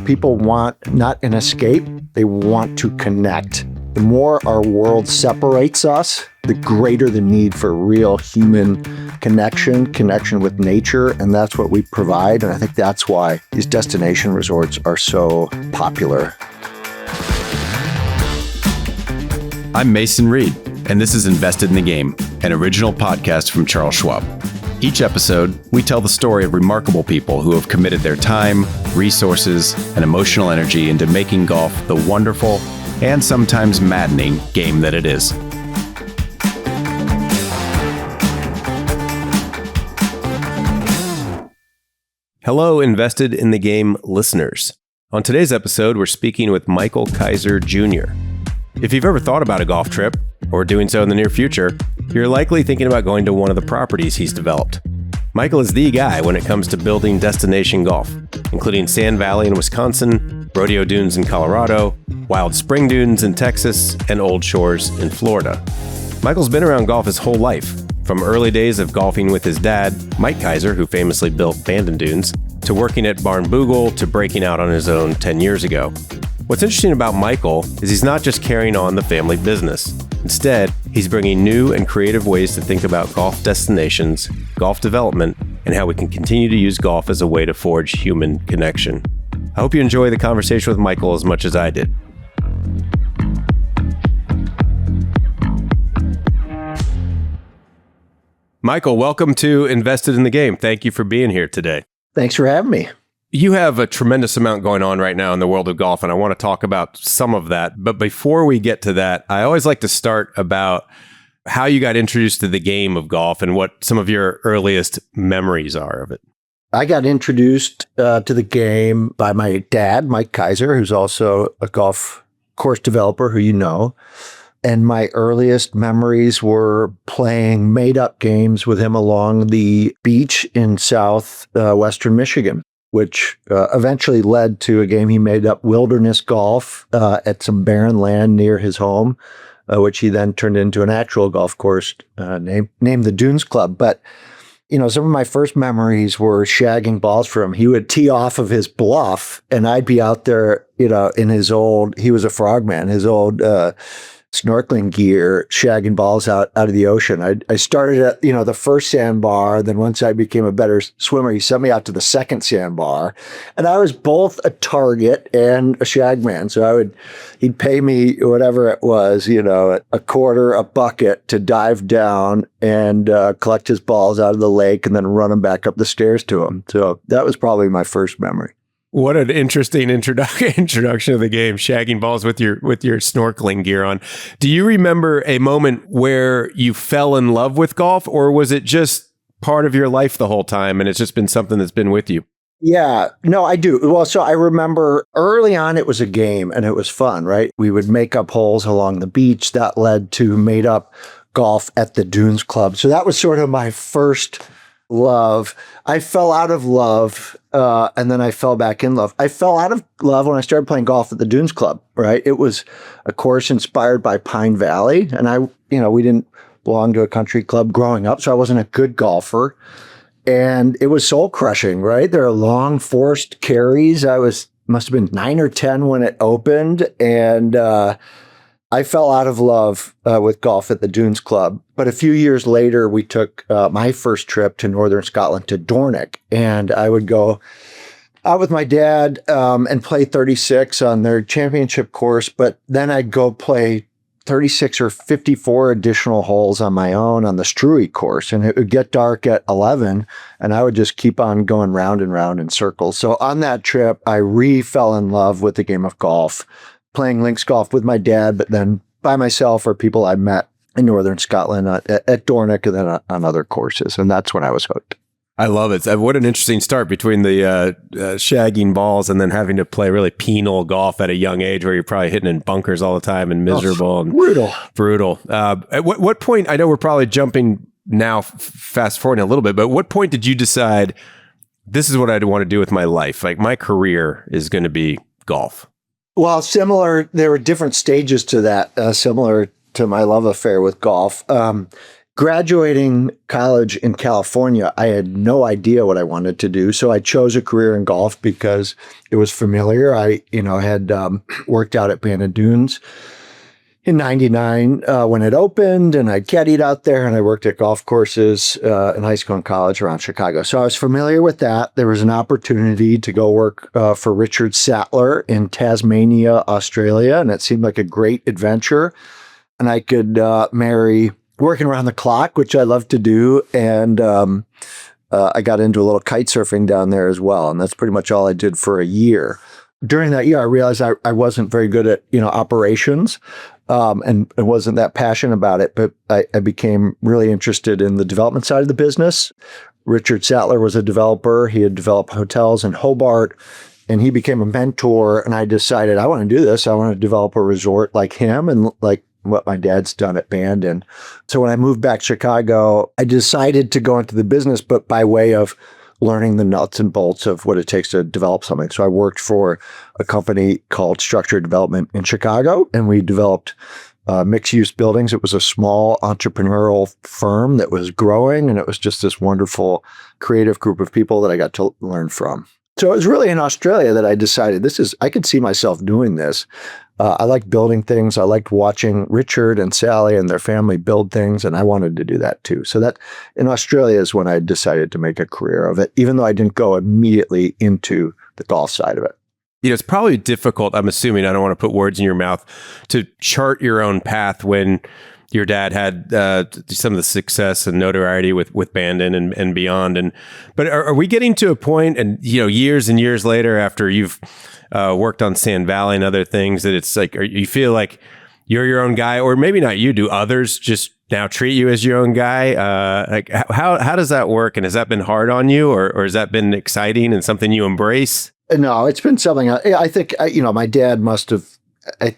People want not an escape, they want to connect. The more our world separates us, the greater the need for real human connection with nature, and that's what we provide. And I think that's why these destination resorts are so popular. I'm Mason Reed, and this is Invested in the Game, an original podcast from Charles Schwab. Each episode, we tell the story of remarkable people who have committed their time, resources, and emotional energy into making golf the wonderful and sometimes maddening game that it is. Hello, Invested in the Game listeners. On today's episode, we're speaking with Michael Keiser Jr. If you've ever thought about a golf trip, or doing so in the near future, you're likely thinking about going to one of the properties he's developed. Michael is the guy when it comes to building destination golf, including Sand Valley in Wisconsin, Rodeo Dunes in Colorado, Wild Spring Dunes in Texas, and Old Shores in Florida. Michael's been around golf his whole life, from early days of golfing with his dad, Mike Keiser, who famously built Bandon Dunes, to working at Barn Boogle, to breaking out on his own 10 years ago. What's interesting about Michael is he's not just carrying on the family business. Instead, he's bringing new and creative ways to think about golf destinations, golf development, and how we can continue to use golf as a way to forge human connection. I hope you enjoy the conversation with Michael as much as I did. Michael, welcome to Invested in the Game. Thank you for being here today. Thanks for having me. You have a tremendous amount going on right now in the world of golf, and I want to talk about some of that. But before we get to that, I always like to start about how you got introduced to the game of golf and what some of your earliest memories are of it. I got introduced to the game by my dad, Mike Keiser, who's also a golf course developer who you know. And my earliest memories were playing made-up games with him along the beach in southwestern Michigan, which eventually led to a game he made up, wilderness golf, at some barren land near his home, which he then turned into an actual golf course named the Dunes Club. But, you know, some of my first memories were shagging balls for him. He would tee off of his bluff, and I'd be out there, you know, in his old, he was a frogman, his old snorkeling gear, shagging balls out of the ocean. I started at, you know, the first sandbar. Then once I became a better swimmer, he sent me out to the second sandbar, and I was both a target and a shagman. So he'd pay me whatever it was, you know, a quarter, a bucket to dive down and collect his balls out of the lake and then run them back up the stairs to him. So that was probably my first memory. What an interesting introduction of the game, shagging balls with your snorkeling gear on. Do you remember a moment where you fell in love with golf, or was it just part of your life the whole time and it's just been something that's been with you? Yeah, no, I do. Well, so I remember early on it was a game and it was fun, right? We would make up holes along the beach. That led to made up golf at the Dunes Club. So that was sort of my first love. I fell out of love, and then I fell back in love. I fell out of love when I started playing golf at the Dunes Club, right? It was a course inspired by Pine Valley, and we didn't belong to a country club growing up, so I wasn't a good golfer. And it was soul crushing, right? There are long forced carries. Must have been 9 or 10 when it opened, and I fell out of love with golf at the Dunes Club. But a few years later, we took my first trip to northern Scotland to Dornoch. And I would go out with my dad and play 36 on their championship course. But then I'd go play 36 or 54 additional holes on my own on the Struy course. And it would get dark at 11, and I would just keep on going round and round in circles. So on that trip, I fell in love with the game of golf, playing links golf with my dad, but then by myself or people I met in northern Scotland at Dornoch and then on other courses. And that's when I was hooked. I love it. What an interesting start between the shagging balls and then having to play really penal golf at a young age where you're probably hitting in bunkers all the time and miserable and brutal. At what point, I know we're probably jumping now, fast forwarding a little bit, but what point did you decide this is what I want to do with my life? Like my career is going to be golf. Well, similar, there were different stages to that, similar to my love affair with golf. Graduating college in California, I had no idea what I wanted to do. So I chose a career in golf because it was familiar. I, had worked out at Bandon Dunes in 99 when it opened, and I caddied out there, and I worked at golf courses in high school and college around Chicago. So I was familiar with that. There was an opportunity to go work for Richard Sattler in Tasmania, Australia, and it seemed like a great adventure. And I could marry working around the clock, which I love to do. And I got into a little kite surfing down there as well. And that's pretty much all I did for a year. During that year, I realized I wasn't very good at, operations and wasn't that passionate about it. But I became really interested in the development side of the business. Richard Sattler was a developer. He had developed hotels in Hobart, and he became a mentor. And I decided I want to do this. I want to develop a resort like him and like what my dad's done at Bandon. So when I moved back to Chicago, I decided to go into the business, but by way of learning the nuts and bolts of what it takes to develop something. So I worked for a company called Structured Development in Chicago, and we developed mixed-use buildings. It was a small entrepreneurial firm that was growing, and it was just this wonderful creative group of people that I got to learn from. So it was really in Australia that I decided I could see myself doing this. I liked building things. I liked watching Richard and Sally and their family build things, and I wanted to do that too. So that in Australia is when I decided to make a career of it, even though I didn't go immediately into the golf side of it. It's probably difficult, I'm assuming, I don't want to put words in your mouth, to chart your own path when your dad had some of the success and notoriety with Bandon and beyond. But are we getting to a point, and years and years later, after you've worked on Sand Valley and other things, that it's like, you feel like you're your own guy, or maybe not you, do others just now treat you as your own guy? Like how does that work? And has that been hard on you, or has that been exciting and something you embrace? No, it's been something I think, my dad must have,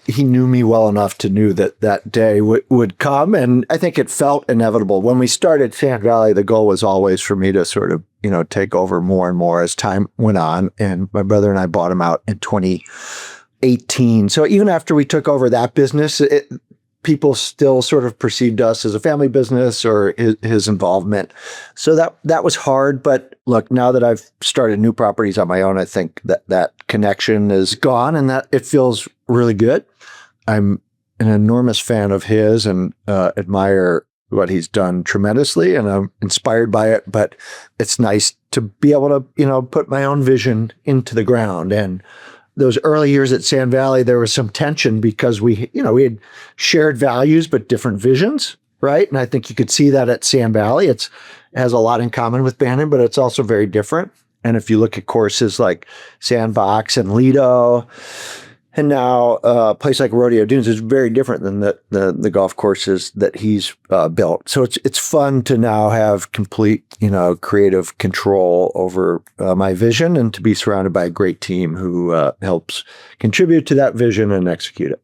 he knew me well enough to know that day would come. And I think it felt inevitable. When we started Sand Valley, the goal was always for me to sort of, take over more and more as time went on. And my brother and I bought him out in 2018. So even after we took over that business, people still sort of perceived us as a family business or his involvement. So that was hard. But look, now that I've started new properties on my own, I think that connection is gone and that it feels really good. I'm an enormous fan of his and admire what he's done tremendously, and I'm inspired by it. But it's nice to be able to, put my own vision into the ground. And those early years at Sand Valley, there was some tension because we had shared values, but different visions, right? And I think you could see that at Sand Valley. It has a lot in common with Bandon, but it's also very different. And if you look at courses like Sandbox and Lido, and now a place like Rodeo Dunes is very different than the golf courses that he's built. So it's fun to now have complete, creative control over my vision and to be surrounded by a great team who helps contribute to that vision and execute it.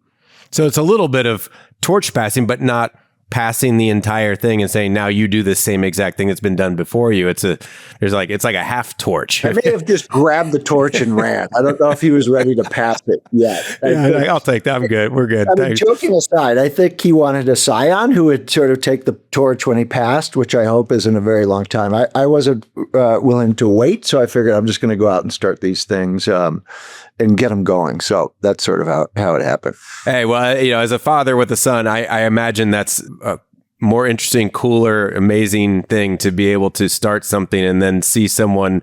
So it's a little bit of torch passing, but not passing the entire thing and saying, now you do the same exact thing that's been done before you. It's like a half torch. I may have just grabbed the torch and ran. I don't know if he was ready to pass it yet. Yeah, I'll take that. I'm good. We're good. Joking aside, I think he wanted a scion who would sort of take the torch when he passed, which I hope is in a very long time. I wasn't willing to wait, so I figured I'm just going to go out and start these things and get them going. So that's sort of how it happened. Hey, well, as a father with a son, I imagine that's a more interesting, cooler, amazing thing to be able to start something and then see someone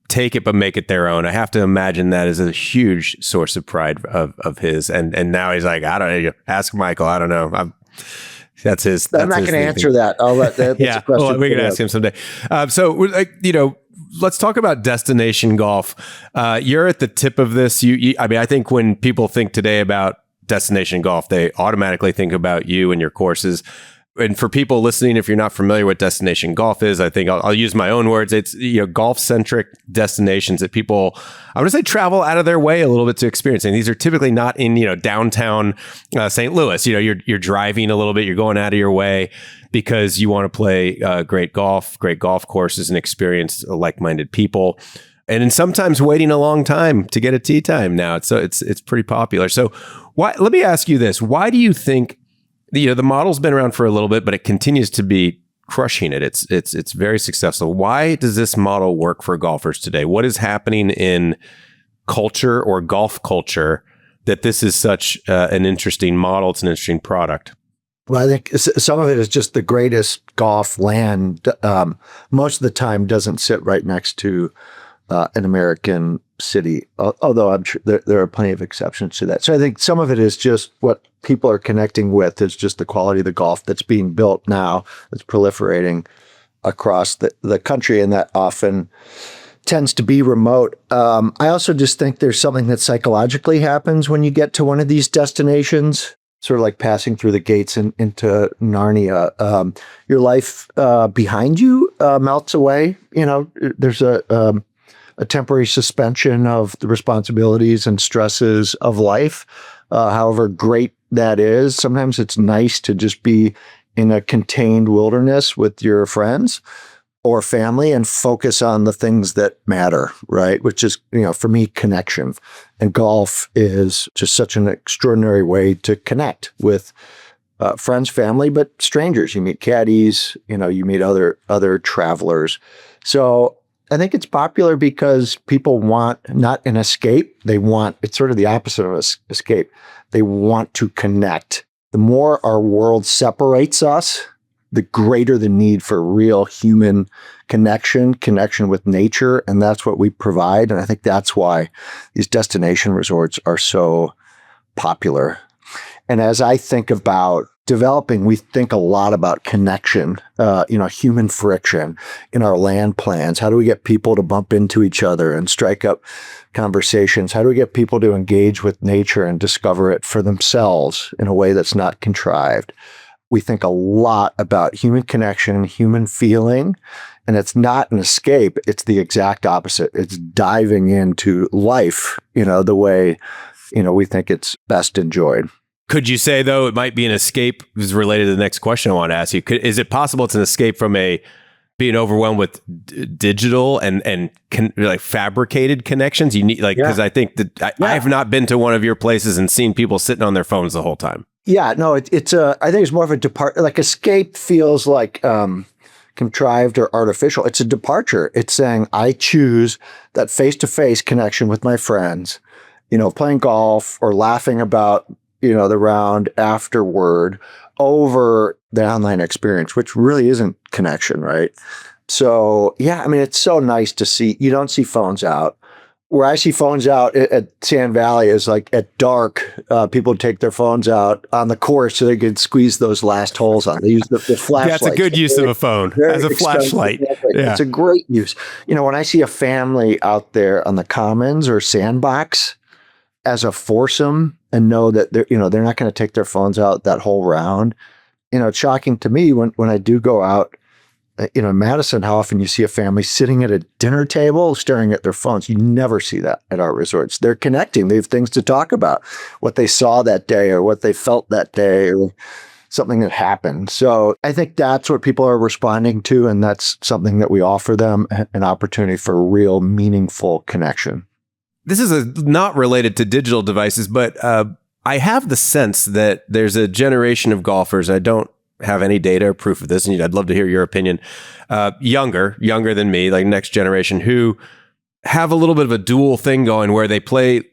take it but make it their own. I have to imagine that is a huge source of pride of his. And now he's like, I don't know, ask Michael. I don't know. That's his. I'm not going to answer that. I'll let that. Yeah, well, we can ask him someday. Let's talk about destination golf. You're at the tip of this. I think when people think today about destination golf, they automatically think about you and your courses. And for people listening, if you're not familiar with destination golf is, I think I'll use my own words. It's golf-centric destinations that people, I would say, travel out of their way a little bit to experience. And these are typically not in downtown St. Louis. You're driving a little bit, you're going out of your way because you want to play great golf courses, and experience like-minded people. And sometimes waiting a long time to get a tee time now. So it's pretty popular. So let me ask you this: why do you think the model's been around for a little bit, but it continues to be crushing it. It's very successful. Why does this model work for golfers today? What is happening in culture or golf culture that this is such an interesting model? It's an interesting product. Well, I think some of it is just the greatest golf land. Most of the time doesn't sit right next to an American city, although I'm sure there are plenty of exceptions to that. So I think some of it is just what people are connecting with is just the quality of the golf that's being built now, that's proliferating across the country, and that often tends to be remote. I also just think there's something that psychologically happens when you get to one of these destinations, sort of like passing through the gates into Narnia. Your life behind you melts away. There's a temporary suspension of the responsibilities and stresses of life. However great that is, sometimes it's nice to just be in a contained wilderness with your friends or family and focus on the things that matter, right? Which is, for me, connection. And golf is just such an extraordinary way to connect with friends, family, but strangers. You meet caddies, you meet other travelers. So I think it's popular because people want not an escape. It's sort of the opposite of escape. They want to connect. The more our world separates us, the greater the need for real human connection with nature. And that's what we provide. And I think that's why these destination resorts are so popular. And as I think about developing, we think a lot about connection, human friction in our land plans. How do we get people to bump into each other and strike up conversations? How do we get people to engage with nature and discover it for themselves in a way that's not contrived? We think a lot about human connection, human feeling, and it's not an escape. It's the exact opposite. It's diving into life, the way, we think it's best enjoyed. Could you say, though, it might be an escape? This is related to the next question I want to ask you. Is it possible it's an escape from being overwhelmed with digital and like fabricated connections? You need because I think that I have not been to one of your places and seen people sitting on their phones the whole time. Yeah, no, I think it's more of a depart. Like escape feels like contrived or artificial. It's a departure. It's saying I choose that face-to-face connection with my friends, playing golf or laughing about the round afterward over the online experience, which really isn't connection, right? So, it's so nice to see. You don't see phones out. Where I see phones out at Sand Valley is like at dark, people take their phones out on the course so they could squeeze those last holes on. They use the flashlight. That's a good use of a phone as a flashlight. Yeah. It's a great use. When I see a family out there on the commons or sandbox as a foursome and know that they're not going to take their phones out that whole round, it's shocking to me when I do go out, in Madison, how often you see a family sitting at a dinner table staring at their phones. You never see that at our resorts. They're connecting. They have things to talk about, what they saw that day or what they felt that day or something that happened. So I think that's what people are responding to, and that's something that we offer them, an opportunity for real meaningful connection. This is not related to digital devices, but I have the sense that there's a generation of golfers. I don't have any data or proof of this, and I'd love to hear your opinion. Younger than me, like next generation, who have a little bit of a dual thing going where they play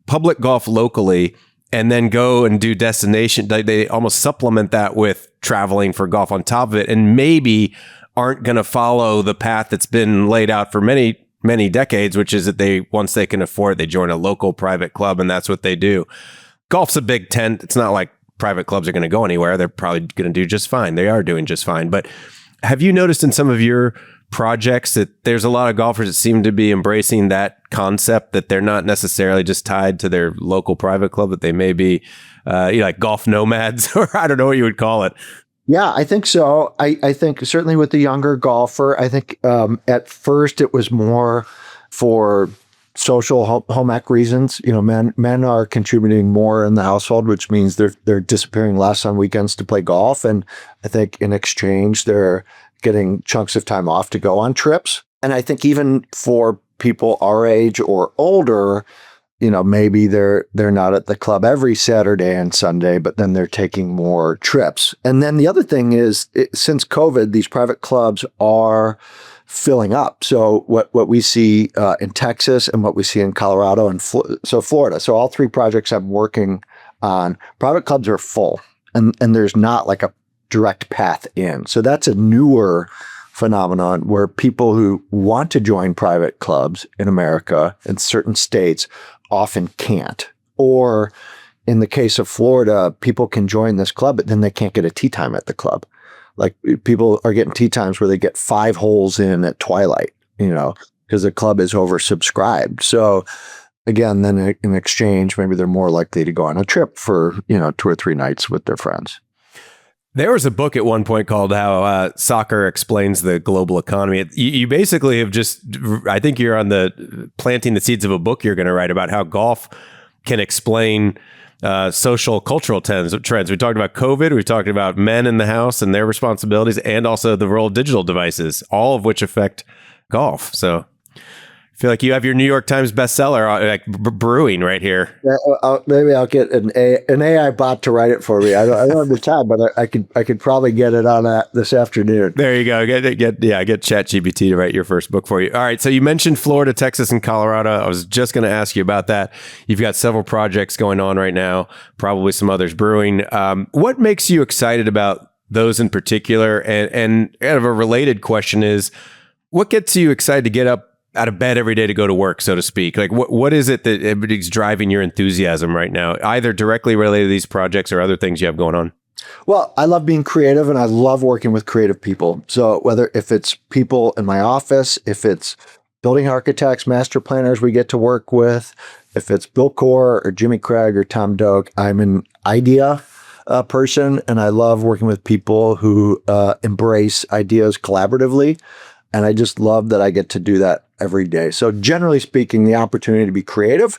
public golf locally and then go and do destination. They almost supplement that with traveling for golf on top of it, and maybe aren't going to follow the path that's been laid out for many decades, which is that once they can afford, they join a local private club, and that's what they do. Golf's a big tent. It's not like private clubs are going to go anywhere. They're probably going to do just fine. They are doing just fine. But have you noticed in some of your projects that there's a lot of golfers that seem to be embracing that concept, that they're not necessarily just tied to their local private club, that they may be like golf nomads, or I don't know what you would call it? Yeah, I think so. I think certainly with the younger golfer, I think at first it was more for social home ec reasons. Men are contributing more in the household, which means they're disappearing less on weekends to play golf. And I think in exchange, they're getting chunks of time off to go on trips. And I think even for people our age or older, maybe they're not at the club every Saturday and Sunday, but then they're taking more trips. And then the other thing is, since COVID, these private clubs are filling up. So what we see in Texas and what we see in Colorado and Florida. So all three projects I'm working on, private clubs are full, and there's not like a direct path in. So that's a newer phenomenon where people who want to join private clubs in America in certain states often can't. Or in the case of Florida, people can join this club, but then they can't get a tee time at the club. Like people are getting tee times where they get 5 holes in at twilight, because the club is oversubscribed. So again, then in exchange, maybe they're more likely to go on a trip for, 2 or 3 nights with their friends. There was a book at one point called How Soccer Explains the Global Economy. You basically have I think you're on the planting the seeds of a book you're going to write about how golf can explain social, cultural trends. We talked about COVID. We've talked about men in the house and their responsibilities, and also the role of digital devices, all of which affect golf. So I feel like you have your New York Times bestseller like brewing right here. Maybe I'll get an AI bot to write it for me. I don't have the time, but I could probably get it on this afternoon. There you go. Get ChatGPT to write your first book for you. All right. So you mentioned Florida, Texas, and Colorado. I was just going to ask you about that. You've got several projects going on right now, probably some others brewing. What makes you excited about those in particular? And kind of a related question is, what gets you excited to get up out of bed every day to go to work, so to speak? Like what is it that everybody's driving your enthusiasm right now, either directly related to these projects or other things you have going on? Well, I love being creative, and I love working with creative people. So if it's people in my office, if it's building architects, master planners we get to work with, if it's Bill Core or Jimmy Craig or Tom Doak, I'm an idea person, and I love working with people who embrace ideas collaboratively. And I just love that I get to do that every day. So generally speaking, the opportunity to be creative,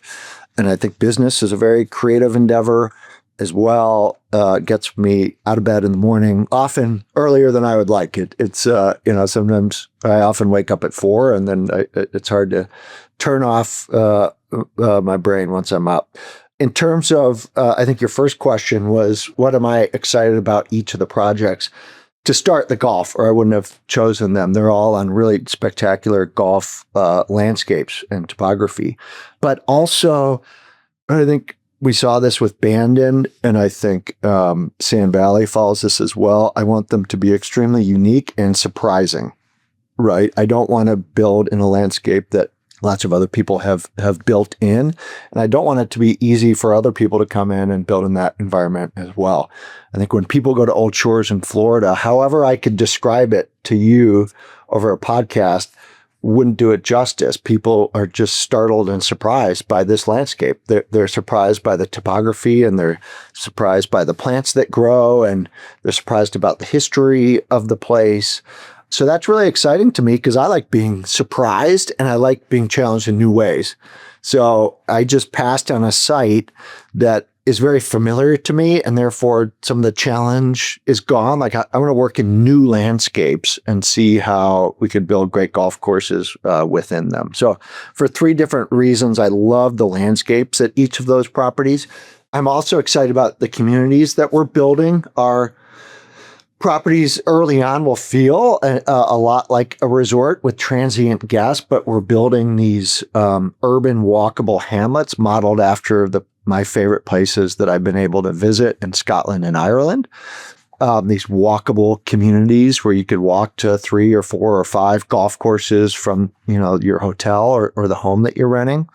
and I think business is a very creative endeavor as well, gets me out of bed in the morning, often earlier than I would like it. It's, sometimes I often wake up at 4, and then it's hard to turn off my brain once I'm up. In terms of, I think your first question was, what am I excited about each of the projects? To start, the golf, or I wouldn't have chosen them. They're all on really spectacular golf landscapes and topography. But also, I think we saw this with Bandon, and I think Sand Valley follows this as well. I want them to be extremely unique and surprising, right? I don't want to build in a landscape that lots of other people have built in. And I don't want it to be easy for other people to come in and build in that environment as well. I think when people go to Old Shores in Florida, however I could describe it to you over a podcast wouldn't do it justice. People are just startled and surprised by this landscape. They're surprised by the topography, and they're surprised by the plants that grow, and they're surprised about the history of the place. So that's really exciting to me because I like being surprised and I like being challenged in new ways. So I just passed on a site that is very familiar to me, and therefore some of the challenge is gone. Like I want to work in new landscapes and see how we could build great golf courses within them. So for 3 different reasons, I love the landscapes at each of those properties. I'm also excited about the communities that we're building. Our properties early on will feel a lot like a resort with transient guests, but we're building these urban walkable hamlets modeled after my favorite places that I've been able to visit in Scotland and Ireland. These walkable communities where you could walk to 3 or 4 or 5 golf courses from your hotel or the home that you're renting.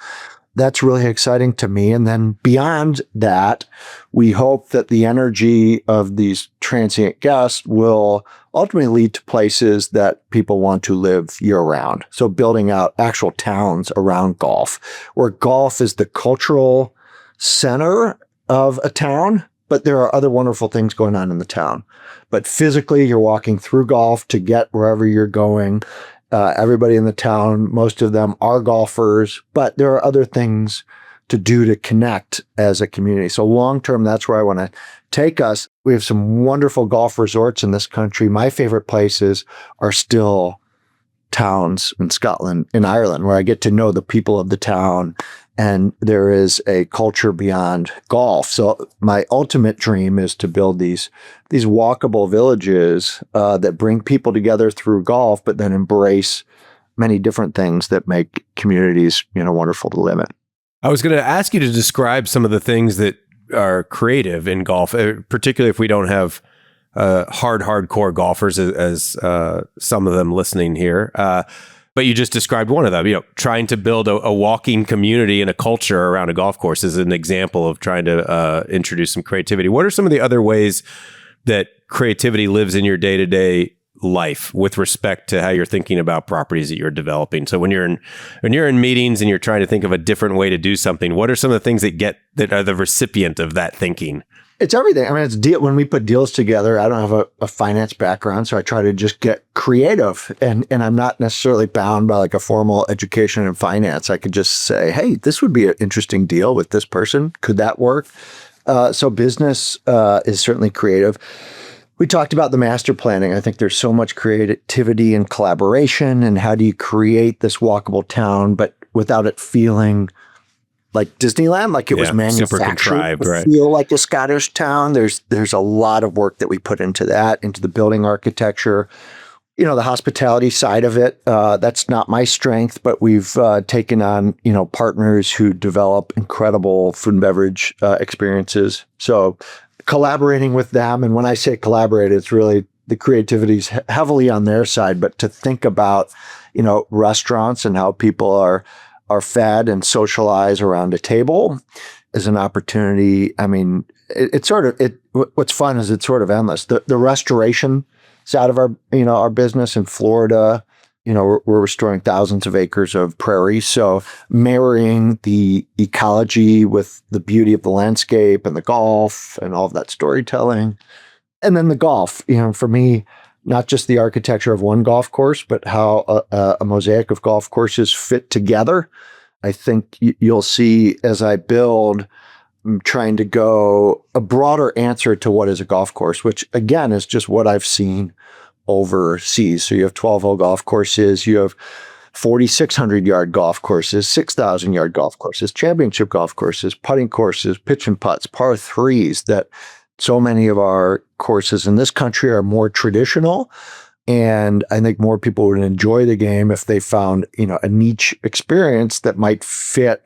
That's really exciting to me. And then beyond that, we hope that the energy of these transient guests will ultimately lead to places that people want to live year-round. So building out actual towns around golf, where golf is the cultural center of a town, but there are other wonderful things going on in the town. But physically, you're walking through golf to get wherever you're going. Everybody in the town, most of them are golfers, but there are other things to do to connect as a community. So long-term, that's where I want to take us. We have some wonderful golf resorts in this country. My favorite places are still towns in Scotland, in Ireland, where I get to know the people of the town and there is a culture beyond golf. So my ultimate dream is to build these walkable villages that bring people together through golf, but then embrace many different things that make communities, wonderful to live in. I was going to ask you to describe some of the things that are creative in golf, particularly if we don't have hardcore golfers as some of them listening here. But you just described one of them, trying to build a walking community and a culture around a golf course is an example of trying to introduce some creativity. What are some of the other ways that creativity lives in your day-to-day life with respect to how you're thinking about properties that you're developing? So when you're in meetings and you're trying to think of a different way to do something, what are some of the things that are the recipient of that thinking? It's everything. I mean, when we put deals together, I don't have a finance background, so I try to just get creative, and I'm not necessarily bound by like a formal education in finance. I could just say, hey, this would be an interesting deal with this person. Could that work? So business is certainly creative. We talked about the master planning. I think there's so much creativity and collaboration, and how do you create this walkable town, but without it feeling like Disneyland, like it was manufactured to feel like a Scottish town. There's a lot of work that we put into that, into the building architecture, the hospitality side of it. That's not my strength, but we've taken on, partners who develop incredible food and beverage experiences. So collaborating with them. And when I say collaborate, it's really the creativity is heavily on their side, but to think about, restaurants and how people are fed and socialize around a table is an opportunity. I mean, what's fun is it's sort of endless. The restoration side of our business in Florida, we're restoring thousands of acres of prairie. So marrying the ecology with the beauty of the landscape and the golf and all of that storytelling. And then the golf, for me, not just the architecture of one golf course, but how a mosaic of golf courses fit together. I think you'll see as I build, I'm trying to go a broader answer to what is a golf course, which again is just what I've seen overseas. So you have 12-hole golf courses, you have 4,600-yard golf courses, 6,000-yard golf courses, championship golf courses, putting courses, pitch and putts, par threes, that so many of our courses in this country are more traditional. And I think more people would enjoy the game if they found, a niche experience that might fit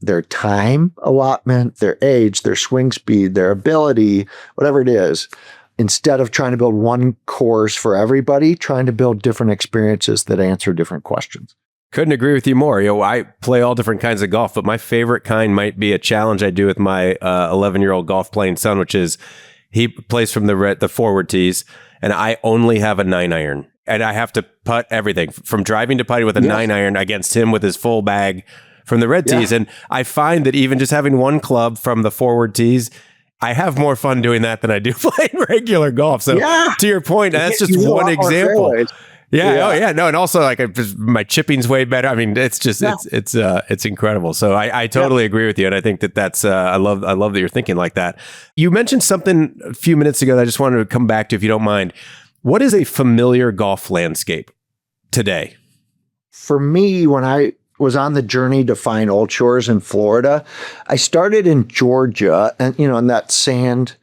their time allotment, their age, their swing speed, their ability, whatever it is. Instead of trying to build one course for everybody, trying to build different experiences that answer different questions. Couldn't agree with you more. I play all different kinds of golf, but my favorite kind might be a challenge I do with my 11-year-old golf playing son, which is he plays from the forward tees, and I only have a 9-iron. And I have to putt everything from driving to putting with a 9-iron against him with his full bag from the red tees. And I find that even just having one club from the forward tees, I have more fun doing that than I do playing regular golf. So to your point, that's just one example. Yeah. Oh yeah. No. And also my chipping's way better. I mean, it's just, it's incredible. So I totally agree with you. And I think that's, I love that you're thinking like that. You mentioned something a few minutes ago that I just wanted to come back to, if you don't mind. What is a familiar golf landscape today? For me, when I was on the journey to find old shores in Florida, I started in Georgia, and, in that sand,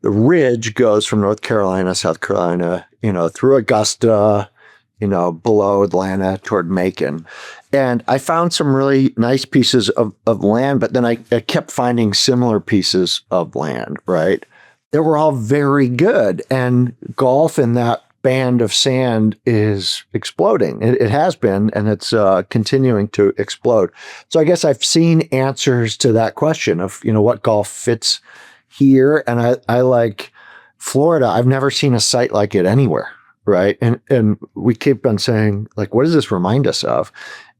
the ridge goes from North Carolina, South Carolina, through Augusta, below Atlanta toward Macon. And I found some really nice pieces of land, but then I kept finding similar pieces of land, right? They were all very good. And golf in that band of sand is exploding. It has been, and it's continuing to explode. So I guess I've seen answers to that question of, what golf fits here. And I like Florida. I've never seen a site like it anywhere. Right. And we keep on saying, like, what does this remind us of?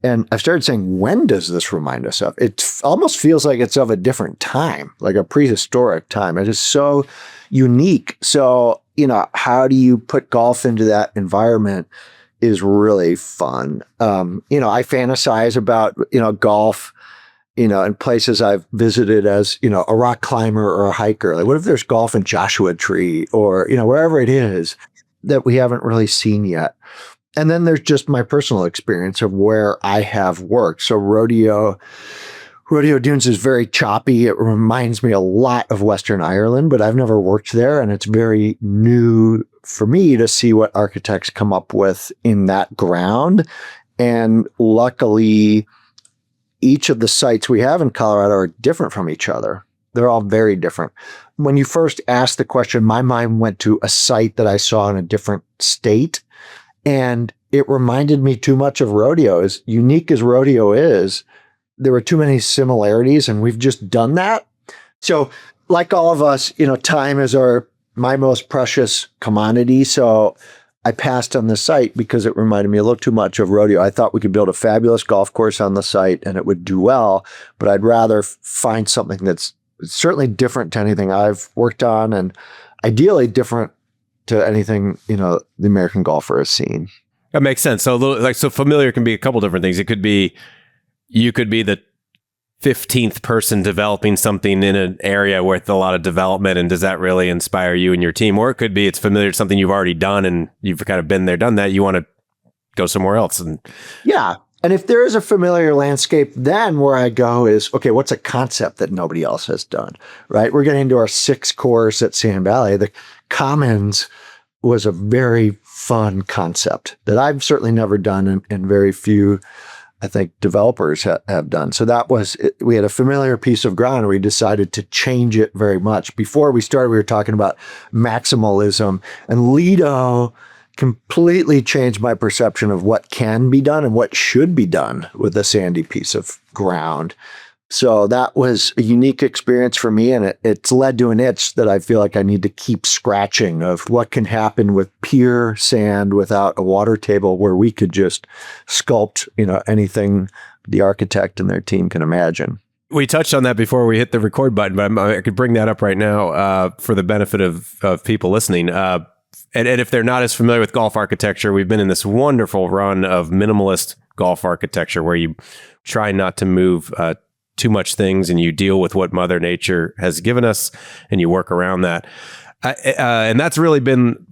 And I've started saying, when does this remind us of? It almost feels like it's of a different time, like a prehistoric time. It is so unique. So, how do you put golf into that environment is really fun. I fantasize about, golf, in places I've visited as, a rock climber or a hiker. Like, what if there's golf in Joshua Tree or, wherever it is that we haven't really seen yet? And then there's just my personal experience of where I have worked. So rodeo Rodeo Dunes is very choppy. It reminds me a lot of Western Ireland, but I've never worked there, and it's very new for me to see what architects come up with in that ground. And luckily, each of the sites we have in Colorado are different from each other. They're all very different. When you first asked the question, my mind went to a site that I saw in a different state, and it reminded me too much of rodeo. As unique as rodeo is, there were too many similarities, and we've just done that. So like all of us, time is my most precious commodity. So I passed on the site because it reminded me a little too much of rodeo. I thought we could build a fabulous golf course on the site and it would do well, but I'd rather find something that's certainly different to anything I've worked on, and ideally different to anything, the American golfer has seen. That makes sense. So familiar can be a couple different things. It could be, you could be the 15th person developing something in an area with a lot of development, and does that really inspire you and your team? Or it could be it's familiar to something you've already done and you've kind of been there, done that. You want to go somewhere else. Yeah. And if there is a familiar landscape, then where I go is, okay, what's a concept that nobody else has done, right? We're getting into our 6th course at Sand Valley. The Commons was a very fun concept that I've certainly never done, and very few, I think, developers have done. So we had a familiar piece of ground, and we decided to change it very much. Before we started, we were talking about maximalism, and Lido completely changed my perception of what can be done and what should be done with a sandy piece of ground. So that was a unique experience for me, and it's led to an itch that I feel like I need to keep scratching of what can happen with pure sand without a water table, where we could just sculpt, anything the architect and their team can imagine. We touched on that before we hit the record button, but I could bring that up right now for the benefit of people listening. And if they're not as familiar with golf architecture, we've been in this wonderful run of minimalist golf architecture where you try not to move too much things, and you deal with what Mother Nature has given us, and you work around that. And that's really been,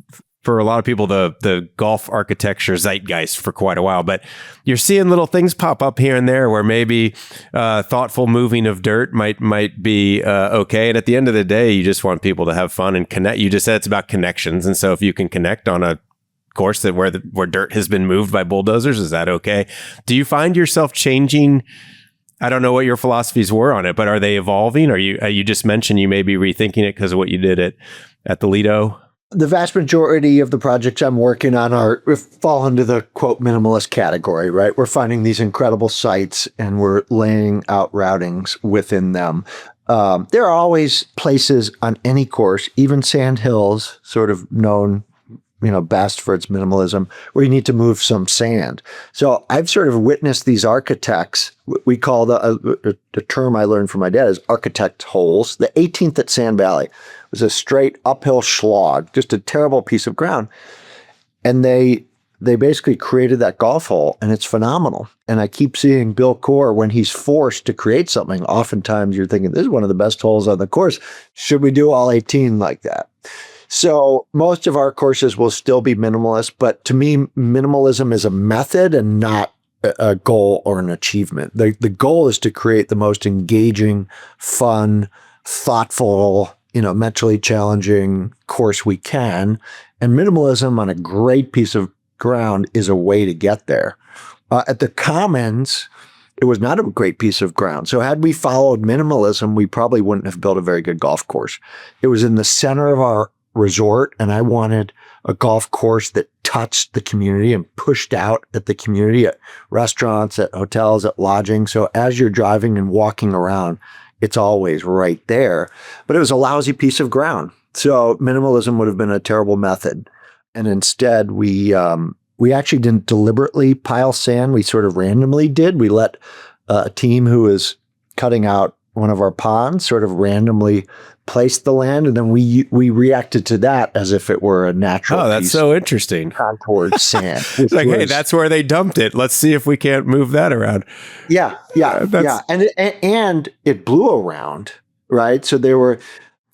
for a lot of people, the golf architecture zeitgeist for quite a while. But you're seeing little things pop up here and there where maybe thoughtful moving of dirt might be okay. And at the end of the day, you just want people to have fun and connect. You just said it's about connections. And so if you can connect on a course where dirt has been moved by bulldozers, is that okay? Do you find yourself changing? I don't know what your philosophies were on it, but are they evolving? Or you just mentioned you may be rethinking it because of what you did at the Lido? The vast majority of the projects I'm working on fall into the quote minimalist category, right? We're finding these incredible sites and we're laying out routings within them. There are always places on any course, even Sand Hills, sort of known best for its minimalism, where you need to move some sand. So I've sort of witnessed these architects. We call the term I learned from my dad is architect holes. The 18th at Sand Valley was a straight uphill slog, just a terrible piece of ground. And they basically created that golf hole, and it's phenomenal. And I keep seeing Bill Core, when he's forced to create something, oftentimes you're thinking, this is one of the best holes on the course. Should we do all 18 like that? So most of our courses will still be minimalist, but to me, minimalism is a method and not a goal or an achievement. The goal is to create the most engaging, fun, thoughtful, mentally challenging course we can. And minimalism on a great piece of ground is a way to get there. At the Commons, it was not a great piece of ground. So had we followed minimalism, we probably wouldn't have built a very good golf course. It was in the center of our resort, and I wanted a golf course that touched the community and pushed out at the community, at restaurants, at hotels, at lodging. So as you're driving and walking around, it's always right there. But it was a lousy piece of ground. So minimalism would have been a terrible method. And instead, we actually didn't deliberately pile sand. We sort of randomly did. We let a team who was cutting out one of our ponds sort of randomly place the land, and then we reacted to that as if it were a natural. Oh, that's so interesting. Contoured sand. It's like, hey, that's where they dumped it. Let's see if we can't move that around. Yeah. And it blew around, right? So there were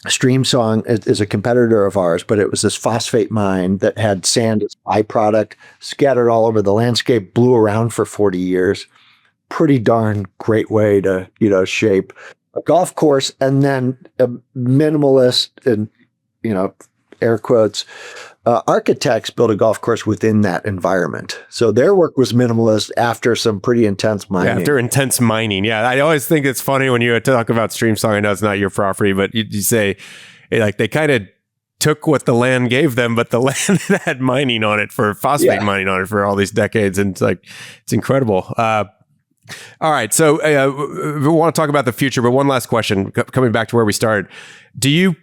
Stream Song is a competitor of ours, but it was this phosphate mine that had sand as byproduct, scattered all over the landscape, blew around for 40 years. pretty darn great way to, shape a golf course. And then a minimalist and, air quotes, architects build a golf course within that environment. So their work was minimalist after some pretty intense mining. Yeah, after intense mining. Yeah, I always think it's funny when you talk about stream song. I know it's not your property, but you say like they kind of took what the land gave them, but the land had mining on it for phosphate mining on it for all these decades. And it's incredible. All right. So we want to talk about the future, but one last question, coming back to where we started. Do you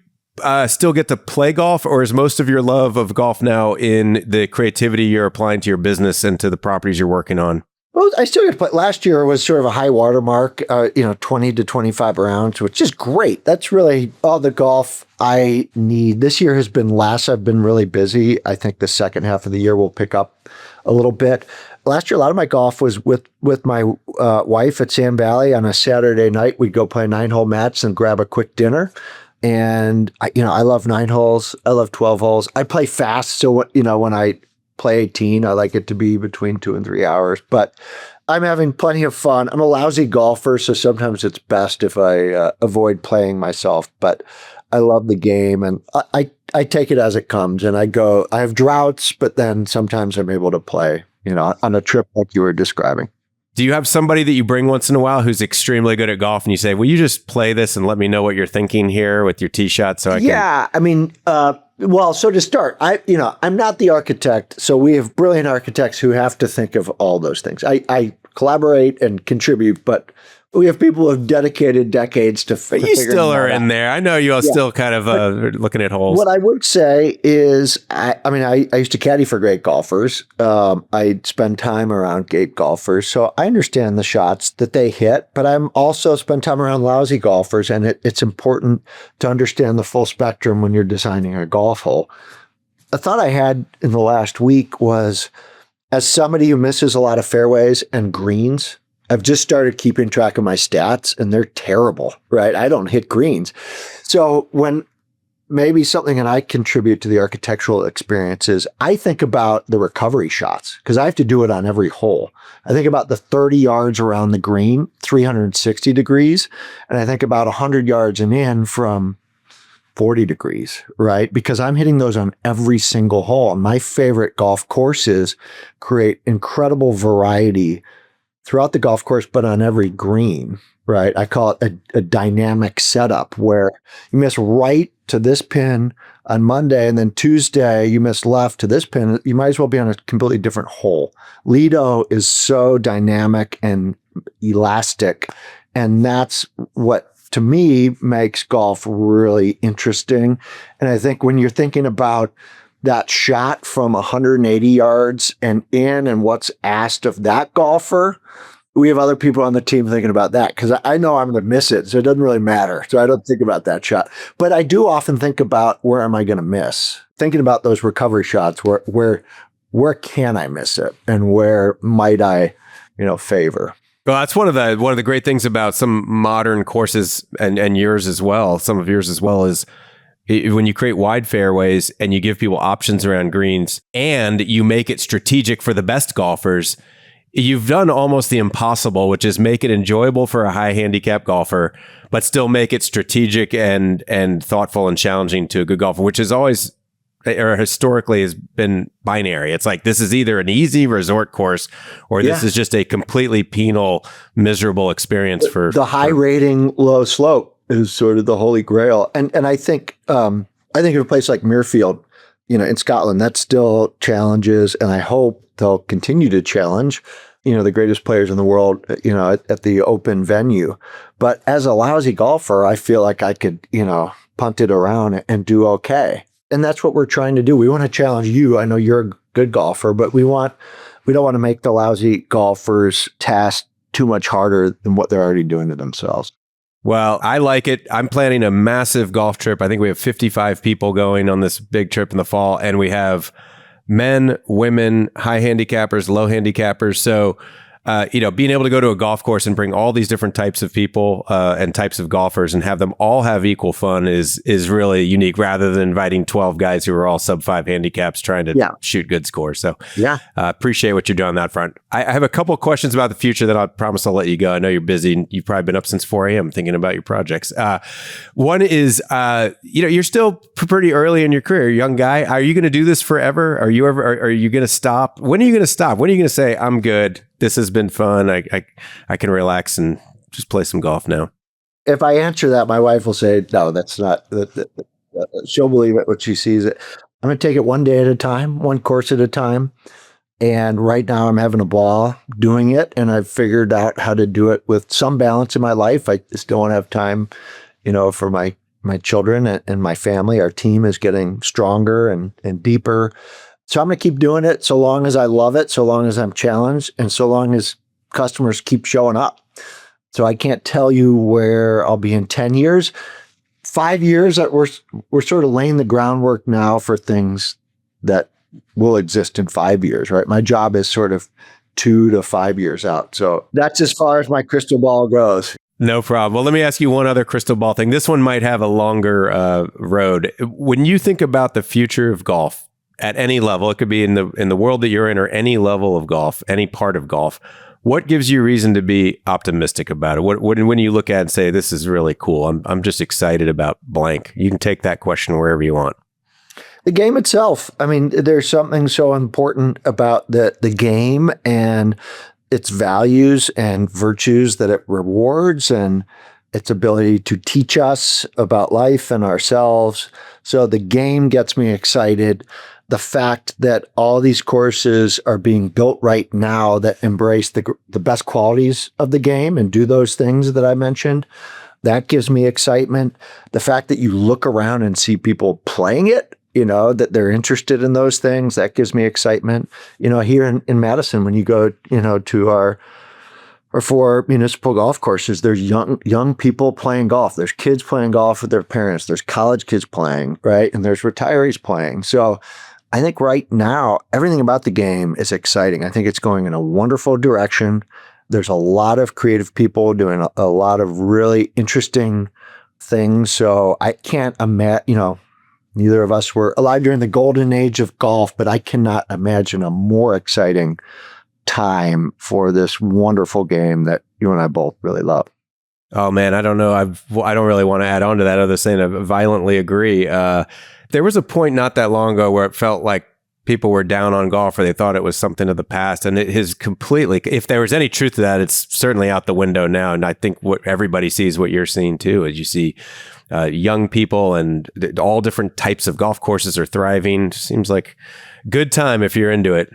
still get to play golf, or is most of your love of golf now in the creativity you're applying to your business and to the properties you're working on? Well, I still get to play. Last year was sort of a high water mark, 20 to 25 rounds, which is great. That's really all the golf I need. This year has been less. I've been really busy. I think the second half of the year will pick up a little bit. Last year, a lot of my golf was with my wife at Sand Valley. On a Saturday night, we'd go play a 9-hole match and grab a quick dinner. And I love 9 holes. I love 12 holes. I play fast. So, when I play 18, I like it to be between 2 and 3 hours, but I'm having plenty of fun. I'm a lousy golfer, so sometimes it's best if I avoid playing myself, but I love the game, and I take it as it comes, and I have droughts, but then sometimes I'm able to play, on a trip like you were describing. Do you have somebody that you bring once in a while who's extremely good at golf and you say, will you just play this and let me know what you're thinking here with your tee shot so I can... Yeah, I mean, well, so to start, I'm not the architect, so we have brilliant architects who have to think of all those things. I collaborate and contribute, but we have people who have dedicated decades to figuring You still are out. in there. I know you are still kind of looking at holes. What I would say is, I used to caddy for great golfers. I spend time around great golfers, so I understand the shots that they hit, but I'm also spend time around lousy golfers, and it's important to understand the full spectrum when you're designing a golf hole. A thought I had in the last week was, as somebody who misses a lot of fairways and greens, I've just started keeping track of my stats, and they're terrible, right? I don't hit greens. So when maybe something that I contribute to the architectural experience is I think about the recovery shots, because I have to do it on every hole. I think about the 30 yards around the green, 360 degrees, and I think about 100 yards and in from 40 degrees, right? Because I'm hitting those on every single hole. And my favorite golf courses create incredible variety throughout the golf course, but on every green, right? I call it a dynamic setup where you miss right to this pin on Monday, and then Tuesday you miss left to this pin. You might as well be on a completely different hole. Lido is so dynamic and elastic, and that's what, to me, makes golf really interesting. And I think when you're thinking about that shot from 180 yards and in and what's asked of that golfer, we have other people on the team thinking about that, because I know I'm going to miss it, so it doesn't really matter. So I don't think about that shot. But I do often think about, where am I going to miss? Thinking about those recovery shots, where can I miss it, and where might I, favor? Well, that's one of the great things about some modern courses and yours as well. Some of yours as well is when you create wide fairways and you give people options around greens and you make it strategic for the best golfers, you've done almost the impossible, which is make it enjoyable for a high handicap golfer, but still make it strategic and thoughtful and challenging to a good golfer, which is always, or historically, has been binary. It's like, this is either an easy resort course or this is just a completely penal, miserable experience for the high rating, low slope is sort of the holy grail. And I think of a place like Muirfield, in Scotland, that still challenges, and I hope they'll continue to challenge, the greatest players in the world, at the open venue. But as a lousy golfer, I feel like I could, punt it around and do okay. And that's what we're trying to do. We want to challenge you. I know you're a good golfer, but we don't want to make the lousy golfers task too much harder than what they're already doing to themselves. Well, I like it. I'm planning a massive golf trip. I think we have 55 people going on this big trip in the fall, and we have men, women, high handicappers, low handicappers. So being able to go to a golf course and bring all these different types of people and types of golfers and have them all have equal fun is really unique, rather than inviting 12 guys who are all sub-5 handicaps trying to shoot good scores. So appreciate what you're doing on that front. I have a couple of questions about the future that I promise I'll let you go. I know you're busy and you've probably been up since 4 a.m. thinking about your projects. One is, you're still pretty early in your career, young guy. Are you going to do this forever? Are you going to stop? When are you going to stop? When are you going to say, I'm good? This has been fun. I can relax and just play some golf now. If I answer that, my wife will say, no, that's not. She'll believe it when she sees it. I'm going to take it one day at a time, one course at a time. And right now I'm having a ball doing it. And I've figured out how to do it with some balance in my life. I still want to have time, for my children and my family. Our team is getting stronger and deeper. So I'm going to keep doing it so long as I love it, so long as I'm challenged, and so long as customers keep showing up. So I can't tell you where I'll be in 10 years. 5 years, we're sort of laying the groundwork now for things that will exist in 5 years, right? My job is sort of 2 to 5 years out. So that's as far as my crystal ball goes. No problem. Well, let me ask you one other crystal ball thing. This one might have a longer road. When you think about the future of golf, at any level, it could be in the world that you're in, or any level of golf, any part of golf, what gives you reason to be optimistic about it? When you look at it and say, this is really cool, I'm just excited about blank. You can take that question wherever you want. The game itself. I mean, there's something so important about the game and its values and virtues that it rewards, and its ability to teach us about life and ourselves. So the game gets me excited. The fact that all these courses are being built right now that embrace the best qualities of the game and do those things that I mentioned, that gives me excitement. The fact that you look around and see people playing it, that they're interested in those things, that gives me excitement. Here in Madison, when you go, to our 4 municipal golf courses, there's young people playing golf. There's kids playing golf with their parents. There's college kids playing, right? And there's retirees playing. So I think right now, everything about the game is exciting. I think it's going in a wonderful direction. There's a lot of creative people doing a lot of really interesting things. So I can't imagine, neither of us were alive during the golden age of golf, but I cannot imagine a more exciting time for this wonderful game that you and I both really love. Oh man, I don't know. I don't really want to add on to that other than I violently agree. There was a point not that long ago where it felt like people were down on golf, or they thought it was something of the past. And it has completely, if there was any truth to that, it's certainly out the window now. And I think what everybody sees, what you're seeing too, is you see young people and all different types of golf courses are thriving. Seems like good time if you're into it.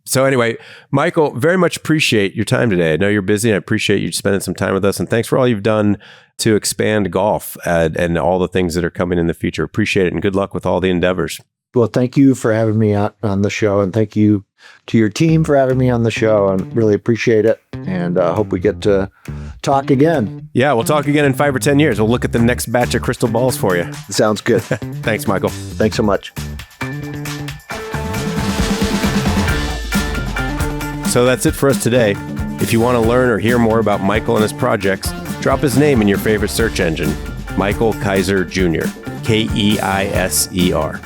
So anyway, Michael, very much appreciate your time today. I know you're busy, and I appreciate you spending some time with us. And thanks for all you've done to expand golf and all the things that are coming in the future. Appreciate it, and good luck with all the endeavors. Well, thank you for having me on the show, and thank you to your team for having me on the show, and really appreciate it. And hope we get to talk again. Yeah, we'll talk again in 5 or 10 years. We'll look at the next batch of crystal balls for you. Sounds good. Thanks, Michael. Thanks so much. So that's it for us today. If you want to learn or hear more about Michael and his projects, drop his name in your favorite search engine, Michael Keiser Jr., Keiser.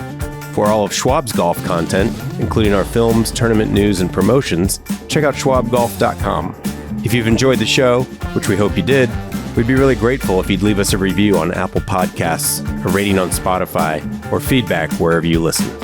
For all of Schwab's golf content, including our films, tournament news, and promotions, check out schwabgolf.com. If you've enjoyed the show, which we hope you did, we'd be really grateful if you'd leave us a review on Apple Podcasts, a rating on Spotify, or feedback wherever you listen.